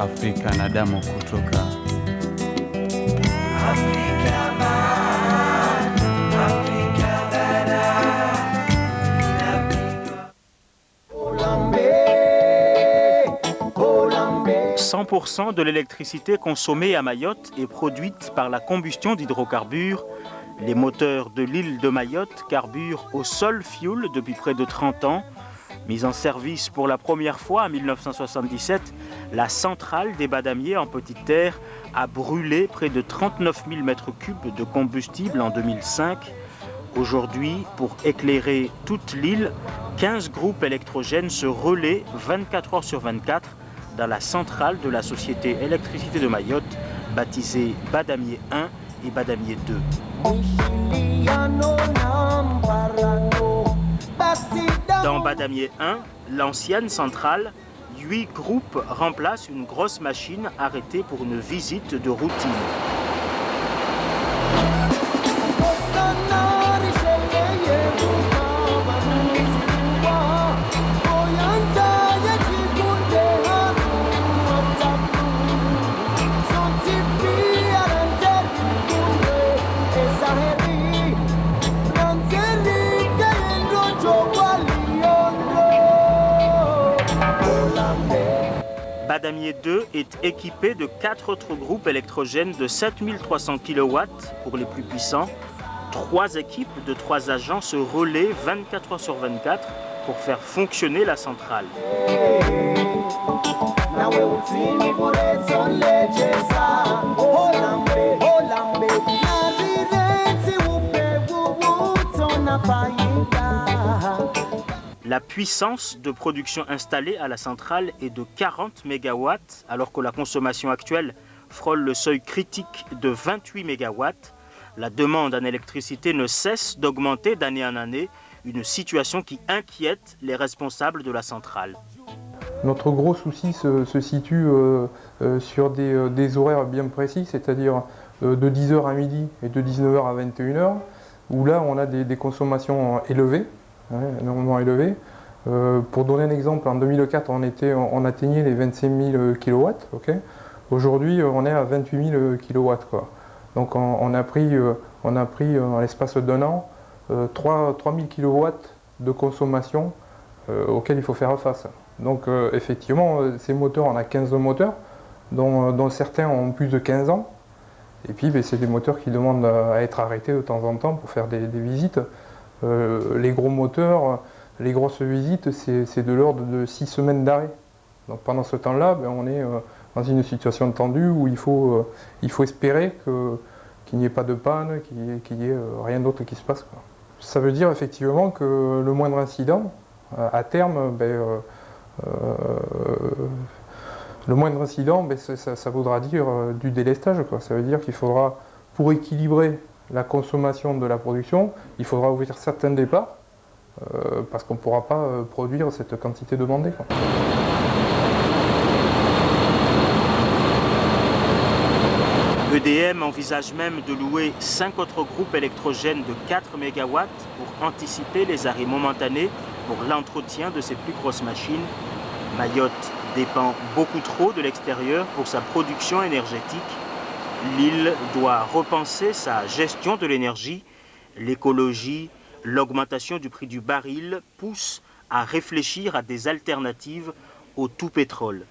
Afrika na damu kutoka % de l'électricité consommée à Mayotte est produite par la combustion d'hydrocarbures. Les moteurs de l'île de Mayotte carburent au sol fuel depuis près de 30 ans. Mise en service pour la première fois en 1977, la centrale des Badamiers en Petite Terre a brûlé près de 39 000 m3 de combustible en 2005. Aujourd'hui, pour éclairer toute l'île, 15 groupes électrogènes se relaient 24 heures sur 24 dans la centrale de la Société Électricité de Mayotte, baptisée Badamier 1 et Badamier 2. Dans Badamier 1, l'ancienne centrale, 8 groupes remplacent une grosse machine arrêtée pour une visite de routine. Badamier 2 est équipé de 4 autres groupes électrogènes de 7300 kW pour les plus puissants. 3 équipes de 3 agents se relaient 24 heures sur 24 pour faire fonctionner la centrale. La puissance de production installée à la centrale est de 40 MW, alors que la consommation actuelle frôle le seuil critique de 28 MW. La demande en électricité ne cesse d'augmenter d'année en année, une situation qui inquiète les responsables de la centrale. Notre gros souci se situe sur des horaires bien précis, c'est-à-dire de 10h à midi et de 19h à 21h, où là on a des consommations élevées. Énormément élevé. Pour donner un exemple, en 2004, on atteignait les 25 000 kW. Okay. Aujourd'hui, on est à 28 000 kW. Quoi. Donc on a pris en l'espace d'un an 3 000 kW de consommation auxquels il faut faire face. Donc effectivement, ces moteurs, on a 15 moteurs, dont certains ont plus de 15 ans. Et puis c'est des moteurs qui demandent à être arrêtés de temps en temps pour faire des visites. Les gros moteurs, les grosses visites, c'est de l'ordre de 6 semaines d'arrêt. Donc pendant ce temps-là, on est dans une situation tendue où il faut espérer qu'il n'y ait pas de panne, qu'il n'y ait rien d'autre qui se passe, quoi. Ça veut dire effectivement que le moindre incident, à terme, le moindre incident, ça voudra dire du délestage, quoi. Ça veut dire qu'il faudra, pour équilibrer la consommation de la production, il faudra ouvrir certains départs parce qu'on ne pourra pas produire cette quantité demandée, quoi. EDM envisage même de louer 5 autres groupes électrogènes de 4 MW pour anticiper les arrêts momentanés pour l'entretien de ces plus grosses machines. Mayotte dépend beaucoup trop de l'extérieur pour sa production énergétique. L'île doit repenser sa gestion de l'énergie. L'écologie, l'augmentation du prix du baril poussent à réfléchir à des alternatives au tout pétrole.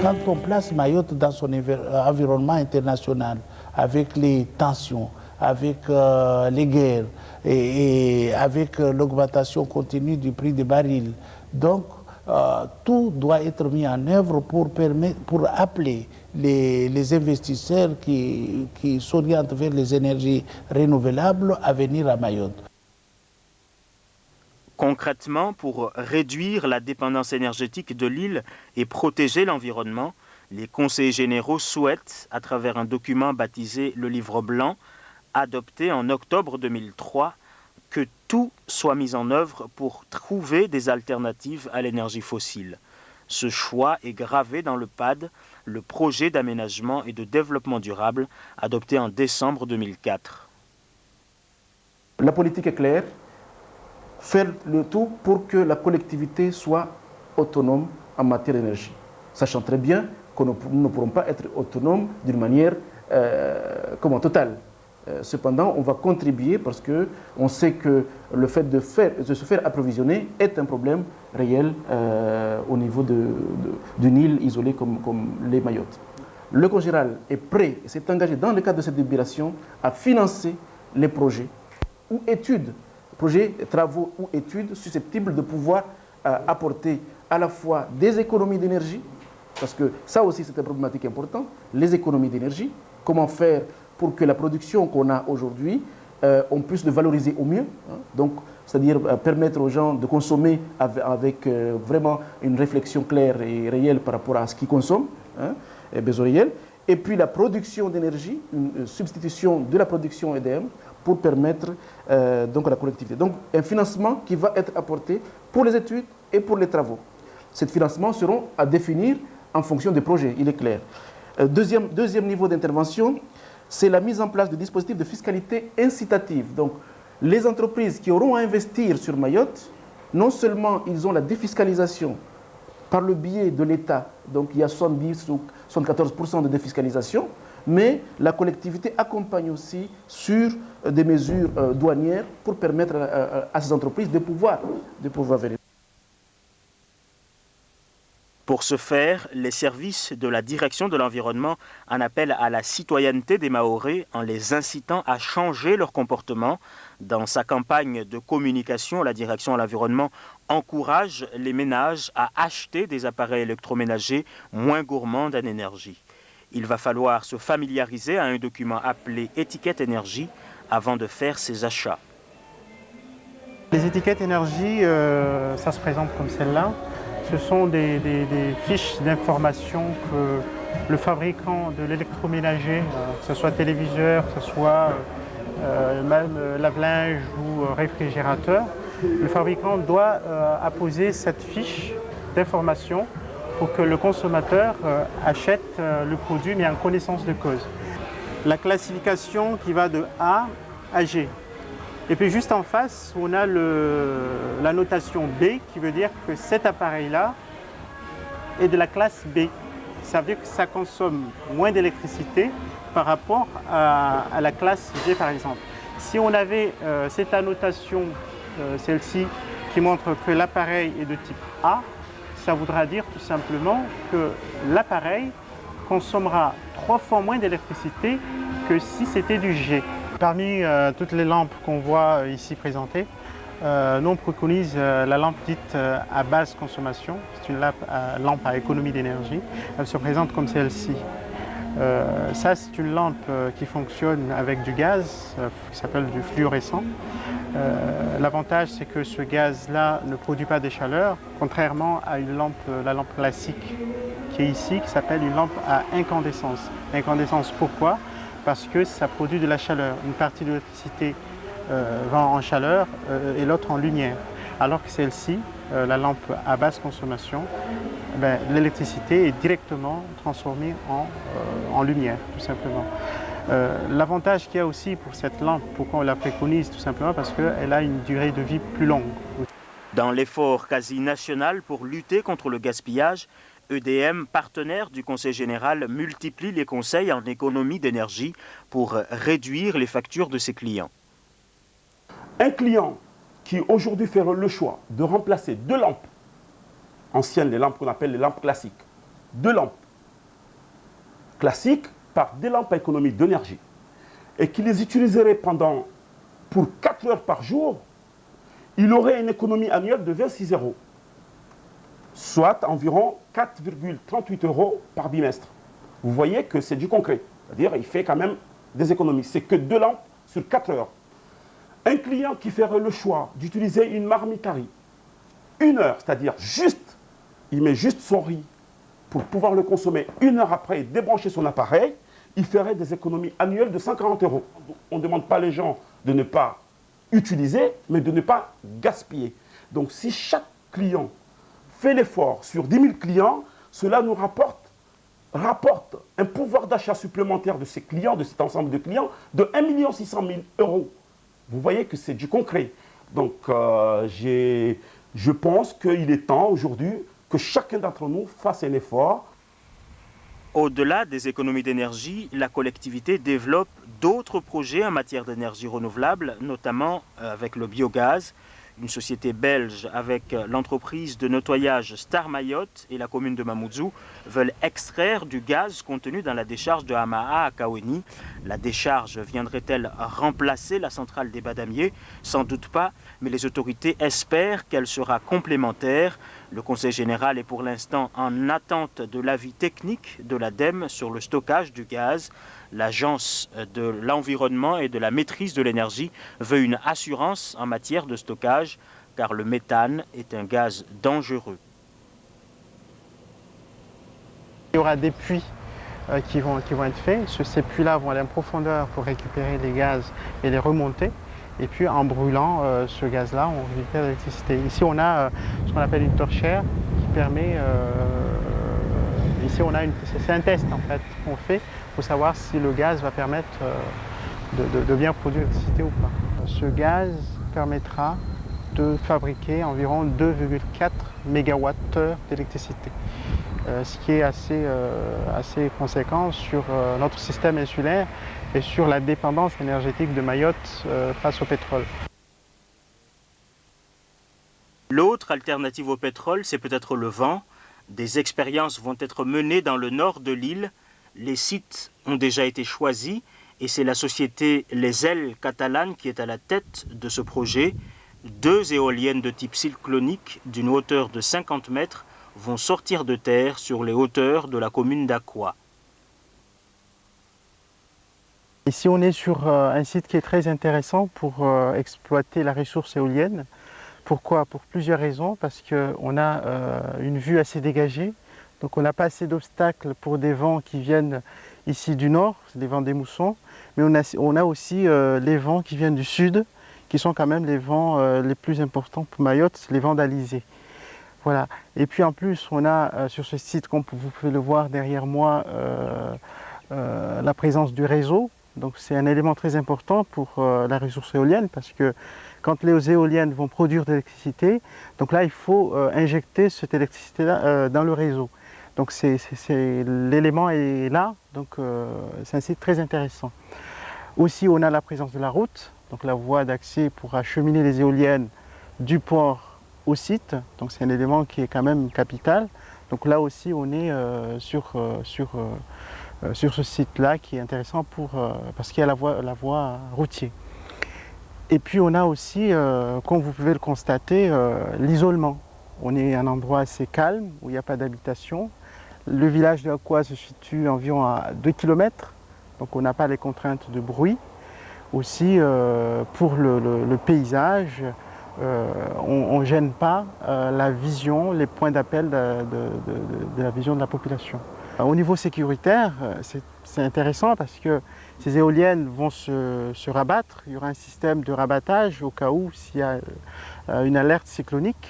Quand on place Mayotte dans son environnement international, avec les tensions, avec les guerres et avec l'augmentation continue du prix des barils, donc tout doit être mis en œuvre pour appeler les investisseurs qui s'orientent vers les énergies renouvelables à venir à Mayotte. Concrètement, pour réduire la dépendance énergétique de l'île et protéger l'environnement, les conseillers généraux souhaitent, à travers un document baptisé le Livre blanc, adopté en octobre 2003, que tout soit mis en œuvre pour trouver des alternatives à l'énergie fossile. Ce choix est gravé dans le PAD, le projet d'aménagement et de développement durable, adopté en décembre 2004. La politique est claire, faire le tout pour que la collectivité soit autonome en matière d'énergie, sachant très bien que nous ne pourrons pas être autonomes d'une manière totale. Cependant, on va contribuer parce qu'on sait que le fait de se faire approvisionner est un problème réel au niveau d'une île isolée comme les Mayotte. Le COGERAL est prêt et s'est engagé dans le cadre de cette délibération à financer les projets ou études, projets, travaux ou études susceptibles de pouvoir apporter à la fois des économies d'énergie, parce que ça aussi c'est une problématique importante, les économies d'énergie, comment faire pour que la production qu'on a aujourd'hui, on puisse le valoriser au mieux. Hein. Donc, c'est-à-dire permettre aux gens de consommer avec vraiment une réflexion claire et réelle par rapport à ce qu'ils consomment, hein, et besoins réels. Et puis la production d'énergie, une substitution de la production EDM pour permettre donc à la collectivité. Donc, un financement qui va être apporté pour les études et pour les travaux. Ces financements seront à définir en fonction des projets, il est clair. Deuxième niveau d'intervention, c'est la mise en place de dispositifs de fiscalité incitative. Donc, les entreprises qui auront à investir sur Mayotte, non seulement ils ont la défiscalisation par le biais de l'État, donc il y a 70 ou 74% de défiscalisation, mais la collectivité accompagne aussi sur des mesures douanières pour permettre à ces entreprises de pouvoir venir. Pour ce faire, les services de la direction de l'environnement en appellent à la citoyenneté des Mahorais en les incitant à changer leur comportement. Dans sa campagne de communication, la direction de l'environnement encourage les ménages à acheter des appareils électroménagers moins gourmands en énergie. Il va falloir se familiariser à un document appelé étiquette énergie avant de faire ses achats. Les étiquettes énergie, ça se présente comme celle-là. Ce sont des fiches d'information que le fabricant de l'électroménager, que ce soit téléviseur, que ce soit même lave-linge ou réfrigérateur, le fabricant doit apposer cette fiche d'information pour que le consommateur achète le produit, mais en connaissance de cause. La classification qui va de A à G. Et puis juste en face, on a la notation B qui veut dire que cet appareil-là est de la classe B. Ça veut dire que ça consomme moins d'électricité par rapport à la classe G par exemple. Si on avait cette annotation, celle-ci, qui montre que l'appareil est de type A, ça voudra dire tout simplement que l'appareil consommera 3 fois moins d'électricité que si c'était du G. Parmi toutes les lampes qu'on voit ici présentées, nous on préconise la lampe dite à basse consommation. C'est une lampe à économie d'énergie. Elle se présente comme celle-ci. Ça, c'est une lampe qui fonctionne avec du gaz, qui s'appelle du fluorescent. L'avantage, c'est que ce gaz-là ne produit pas de chaleur, contrairement à la lampe classique qui est ici, qui s'appelle une lampe à incandescence. Incandescence, pourquoi ? Parce que ça produit de la chaleur. Une partie de l'électricité va en chaleur et l'autre en lumière. Alors que celle-ci, la lampe à basse consommation, l'électricité est directement transformée en lumière, tout simplement. L'avantage qu'il y a aussi pour cette lampe, pourquoi on la préconise, tout simplement parce qu'elle a une durée de vie plus longue. Dans l'effort quasi national pour lutter contre le gaspillage, EDM, partenaire du Conseil général, multiplie les conseils en économie d'énergie pour réduire les factures de ses clients. Un client qui aujourd'hui fait le choix de remplacer 2 lampes anciennes, les lampes qu'on appelle les lampes classiques, 2 lampes classiques par des lampes à économie d'énergie et qui les utiliserait pour 4 heures par jour, il aurait une économie annuelle de 26 €. Soit environ 4,38 € par bimestre. Vous voyez que c'est du concret. C'est-à-dire qu'il fait quand même des économies. C'est que 2 lampes sur 4 heures. Un client qui ferait le choix d'utiliser une marmite à riz, 1 heure, c'est-à-dire juste, il met juste son riz pour pouvoir le consommer 1 heure après et débrancher son appareil, il ferait des économies annuelles de 140 €. On ne demande pas les gens de ne pas utiliser, mais de ne pas gaspiller. Donc si chaque client fait l'effort sur 10 000 clients, cela nous rapporte un pouvoir d'achat supplémentaire de ces clients, de cet ensemble de clients, de 1 600 000 €. Vous voyez que c'est du concret. Donc je pense qu'il est temps aujourd'hui que chacun d'entre nous fasse un effort. Au-delà des économies d'énergie, la collectivité développe d'autres projets en matière d'énergie renouvelable, notamment avec le biogaz. Une société belge avec l'entreprise de nettoyage Star Mayotte et la commune de Mamoudzou veulent extraire du gaz contenu dans la décharge de Hamaha à Kaweni. La décharge viendrait-elle remplacer la centrale des Badamiers? Sans doute pas, mais les autorités espèrent qu'elle sera complémentaire. Le Conseil général est pour l'instant en attente de l'avis technique de l'ADEME sur le stockage du gaz. L'Agence de l'environnement et de la maîtrise de l'énergie veut une assurance en matière de stockage, car le méthane est un gaz dangereux. Il y aura des puits qui vont être faits. Ces puits-là vont aller en profondeur pour récupérer les gaz et les remonter. Et puis en brûlant ce gaz-là, on récupère l'électricité. Ici, on a ce qu'on appelle une torchère qui permet... ici, c'est un test en fait qu'on fait pour savoir si le gaz va permettre de bien produire l'électricité ou pas. Ce gaz permettra de fabriquer environ 2,4 MWh d'électricité, ce qui est assez conséquent sur notre système insulaire et sur la dépendance énergétique de Mayotte face au pétrole. L'autre alternative au pétrole, c'est peut-être le vent. Des expériences vont être menées dans le nord de l'île. Les sites ont déjà été choisis et c'est la société Les Ailes Catalanes qui est à la tête de ce projet. 2 éoliennes de type cyclonique d'une hauteur de 50 mètres vont sortir de terre sur les hauteurs de la commune d'Aqua. Ici, on est sur un site qui est très intéressant pour exploiter la ressource éolienne. Pourquoi? Pour plusieurs raisons. Parce qu'on a une vue assez dégagée. Donc on n'a pas assez d'obstacles pour des vents qui viennent ici du nord, des vents des moussons. Mais on a aussi les vents qui viennent du sud, qui sont quand même les vents les plus importants pour Mayotte, les vents d'Alizé. Voilà. Et puis en plus, on a sur ce site, comme vous pouvez le voir derrière moi, la présence du réseau. Donc c'est un élément très important pour la ressource éolienne parce que quand les éoliennes vont produire de l'électricité, donc là il faut injecter cette électricité-là dans le réseau. Donc l'élément est là, donc c'est un site très intéressant. Aussi on a la présence de la route, donc la voie d'accès pour acheminer les éoliennes du port au site, donc c'est un élément qui est quand même capital. Donc là aussi on est sur ce site-là qui est intéressant parce qu'il y a la voie routière. Et puis on a aussi, comme vous pouvez le constater, l'isolement. On est à un endroit assez calme où il n'y a pas d'habitation. Le village de Aqua se situe environ à 2 km, donc on n'a pas les contraintes de bruit. Aussi pour le paysage, on ne gêne pas la vision, les points d'appel de la vision de la population. Au niveau sécuritaire, c'est intéressant parce que ces éoliennes vont se rabattre. Il y aura un système de rabattage au cas où s'il y a une alerte cyclonique.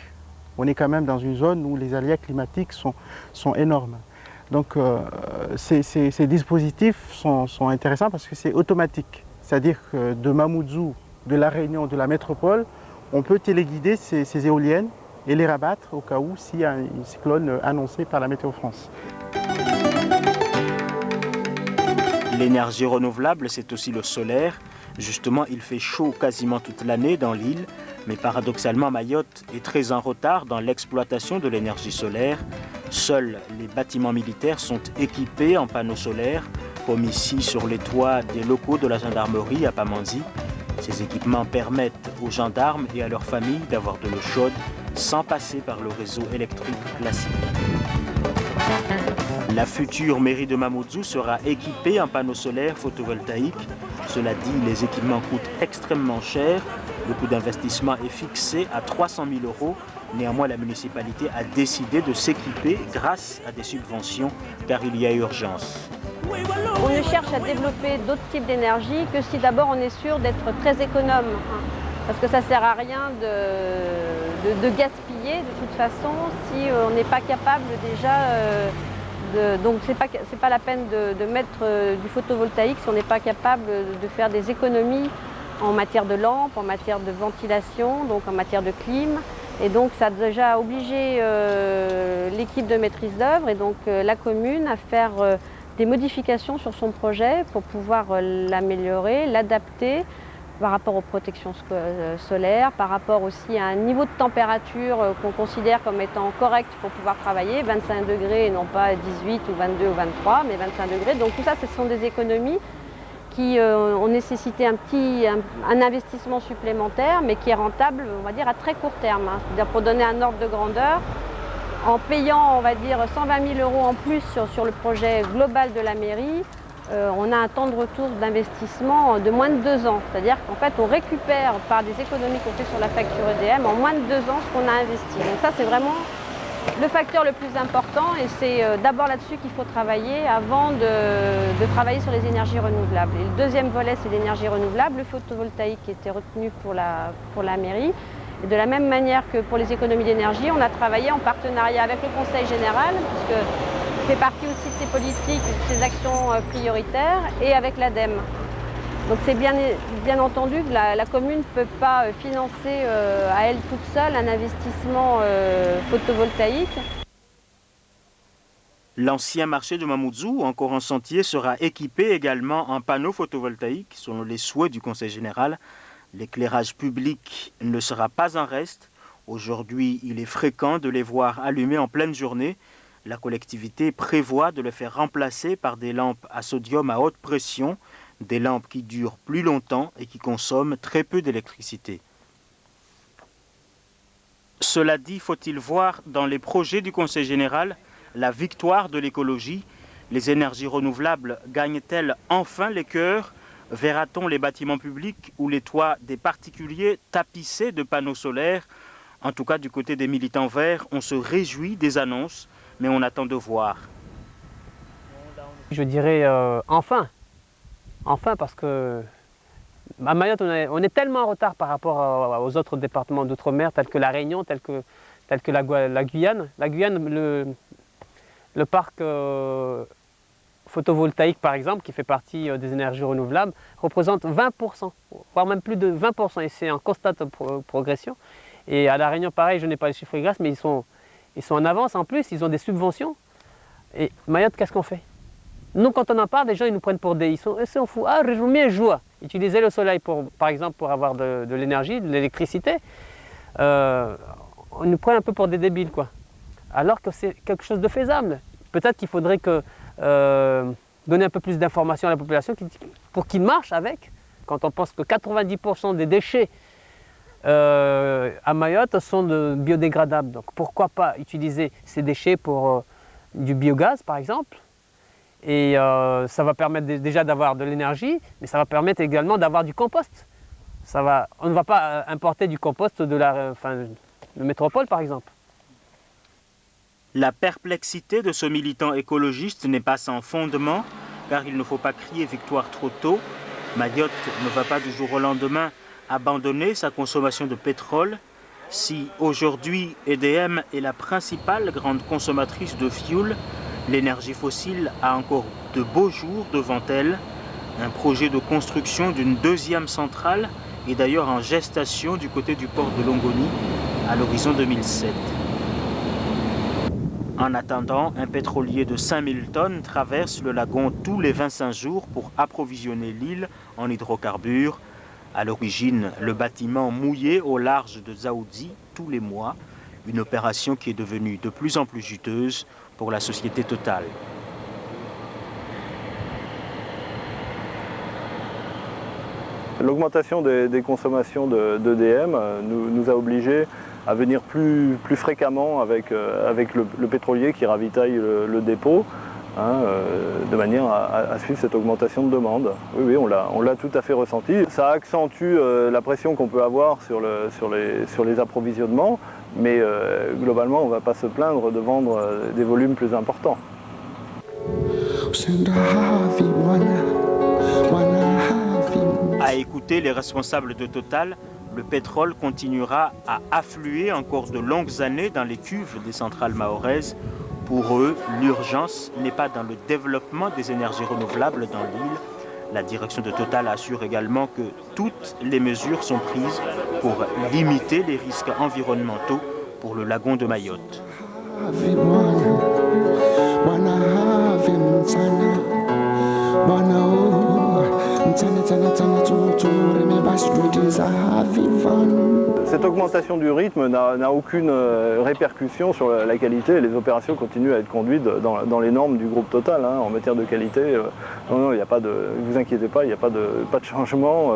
On est quand même dans une zone où les aléas climatiques sont énormes. Donc ces dispositifs sont intéressants parce que c'est automatique. C'est-à-dire que de Mamoudzou, de La Réunion, de la métropole, on peut téléguider ces éoliennes et les rabattre au cas où s'il y a un cyclone annoncé par la Météo France. L'énergie renouvelable, c'est aussi le solaire. Justement, il fait chaud quasiment toute l'année dans l'île, mais paradoxalement, Mayotte est très en retard dans l'exploitation de l'énergie solaire. Seuls les bâtiments militaires sont équipés en panneaux solaires, comme ici sur les toits des locaux de la gendarmerie à Pamandzi. Ces équipements permettent aux gendarmes et à leurs familles d'avoir de l'eau chaude sans passer par le réseau électrique classique. La future mairie de Mamoudzou sera équipée en panneaux solaires photovoltaïques. Cela dit, les équipements coûtent extrêmement cher. Le coût d'investissement est fixé à 300 000 €. Néanmoins, la municipalité a décidé de s'équiper grâce à des subventions, car il y a urgence. On ne cherche à développer d'autres types d'énergie que si d'abord on est sûr d'être très économe. Parce que ça ne sert à rien de gaspiller de toute façon si on n'est pas capable déjà donc c'est pas la peine de mettre du photovoltaïque si on n'est pas capable de faire des économies en matière de lampes, en matière de ventilation, donc en matière de clim. Et donc ça a déjà obligé l'équipe de maîtrise d'œuvre et donc la commune à faire des modifications sur son projet pour pouvoir l'améliorer, l'adapter par rapport aux protections solaires, par rapport aussi à un niveau de température qu'on considère comme étant correct pour pouvoir travailler, 25 degrés et non pas 18 ou 22 ou 23, mais 25 degrés. Donc tout ça, ce sont des économies qui ont nécessité un investissement supplémentaire, mais qui est rentable, on va dire, à très court terme. C'est-à-dire pour donner un ordre de grandeur, en payant, on va dire, 120 000 € en plus sur le projet global de la mairie, on a un temps de retour d'investissement de moins de 2 ans. C'est-à-dire qu'en fait, on récupère par des économies qu'on fait sur la facture EDM en moins de 2 ans ce qu'on a investi. Donc ça, c'est vraiment le facteur le plus important et c'est d'abord là-dessus qu'il faut travailler avant de travailler sur les énergies renouvelables. Et le deuxième volet, c'est l'énergie renouvelable, le photovoltaïque qui était retenu pour la mairie. Et de la même manière que pour les économies d'énergie, on a travaillé en partenariat avec le Conseil général, puisque fait partie aussi de ces politiques, de ces actions prioritaires, et avec l'ADEME. Donc c'est bien entendu que la commune ne peut pas financer à elle toute seule un investissement photovoltaïque. L'ancien marché de Mamoudzou, encore en chantier, sera équipé également en panneaux photovoltaïques, selon les souhaits du Conseil général. L'éclairage public ne sera pas en reste. Aujourd'hui, il est fréquent de les voir allumés en pleine journée. La collectivité prévoit de le faire remplacer par des lampes à sodium à haute pression, des lampes qui durent plus longtemps et qui consomment très peu d'électricité. Cela dit, faut-il voir dans les projets du Conseil général la victoire de l'écologie? Les énergies renouvelables gagnent-elles enfin les cœurs? Verra-t-on les bâtiments publics ou les toits des particuliers tapissés de panneaux solaires? En tout cas, du côté des militants verts, on se réjouit des annonces, mais on attend de voir. Je dirais enfin. Enfin, parce que à Mayotte, on est tellement en retard par rapport aux autres départements d'outre-mer, tels que la Réunion, tels que la Guyane. La Guyane, le parc photovoltaïque, par exemple, qui fait partie des énergies renouvelables, représente 20%, voire même plus de 20%, et c'est en constante progression. Et à La Réunion, pareil, je n'ai pas les chiffres exacts, mais ils sont en avance. En plus, ils ont des subventions. Et Mayotte, qu'est-ce qu'on fait? Nous, quand on en parle, les gens ils nous prennent pour des... Ils sont fous. Ah, je vous mets joie. Utiliser le soleil, par exemple, pour avoir de l'énergie, de l'électricité. On nous prend un peu pour des débiles, quoi. Alors que c'est quelque chose de faisable. Peut-être qu'il faudrait donner un peu plus d'informations à la population pour qu'ils marchent avec. Quand on pense que 90% des déchets à Mayotte sont biodégradables. Donc pourquoi pas utiliser ces déchets pour du biogaz, par exemple. Et ça va permettre déjà d'avoir de l'énergie, mais ça va permettre également d'avoir du compost. On ne va pas importer du compost de métropole, par exemple. La perplexité de ce militant écologiste n'est pas sans fondement, car il ne faut pas crier victoire trop tôt. Mayotte ne va pas du jour au lendemain abandonner sa consommation de pétrole. Si aujourd'hui EDM est la principale grande consommatrice de fioul, l'énergie fossile a encore de beaux jours devant elle. Un projet de construction d'une deuxième centrale est d'ailleurs en gestation du côté du port de Longoni à l'horizon 2007. En attendant, un pétrolier de 5000 tonnes traverse le lagon tous les 25 jours pour approvisionner l'île en hydrocarbures. À l'origine, le bâtiment mouillait au large de Dzaoudzi tous les mois, une opération qui est devenue de plus en plus juteuse pour la société Total. L'augmentation des consommations d'EDM nous a obligés à venir plus fréquemment avec le pétrolier qui ravitaille le dépôt. de manière à suivre cette augmentation de demande. Oui, on l'a tout à fait ressenti. Ça accentue la pression qu'on peut avoir sur les approvisionnements, mais globalement, on ne va pas se plaindre de vendre des volumes plus importants. À écouter les responsables de Total, le pétrole continuera à affluer encore de longues années dans les cuves des centrales mahoraises. Pour eux, l'urgence n'est pas dans le développement des énergies renouvelables dans l'île. La direction de Total assure également que toutes les mesures sont prises pour limiter les risques environnementaux pour le lagon de Mayotte. Cette augmentation du rythme n'a aucune répercussion sur la qualité. Les opérations continuent à être conduites dans les normes du groupe Total en matière de qualité. Non, il n'y a pas de, vous inquiétez pas, il n'y a pas de changement.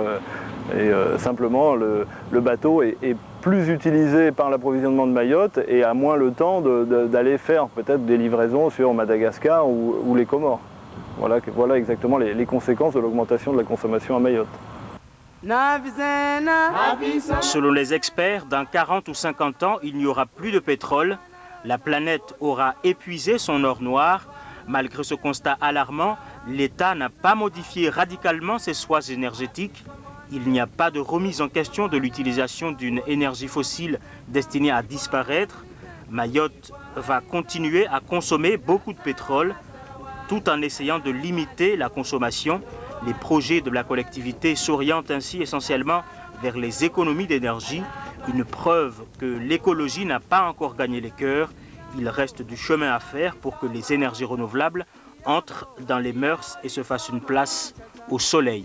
Simplement, le bateau est plus utilisé par l'approvisionnement de Mayotte et a moins le temps d'aller faire peut-être des livraisons sur Madagascar ou les Comores. Voilà exactement les conséquences de l'augmentation de la consommation à Mayotte. Selon les experts, dans 40 ou 50 ans, il n'y aura plus de pétrole. La planète aura épuisé son or noir. Malgré ce constat alarmant, l'État n'a pas modifié radicalement ses choix énergétiques. Il n'y a pas de remise en question de l'utilisation d'une énergie fossile destinée à disparaître. Mayotte va continuer à consommer beaucoup de pétrole, tout en essayant de limiter la consommation. Les projets de la collectivité s'orientent ainsi essentiellement vers les économies d'énergie, une preuve que l'écologie n'a pas encore gagné les cœurs. Il reste du chemin à faire pour que les énergies renouvelables entrent dans les mœurs et se fassent une place au soleil.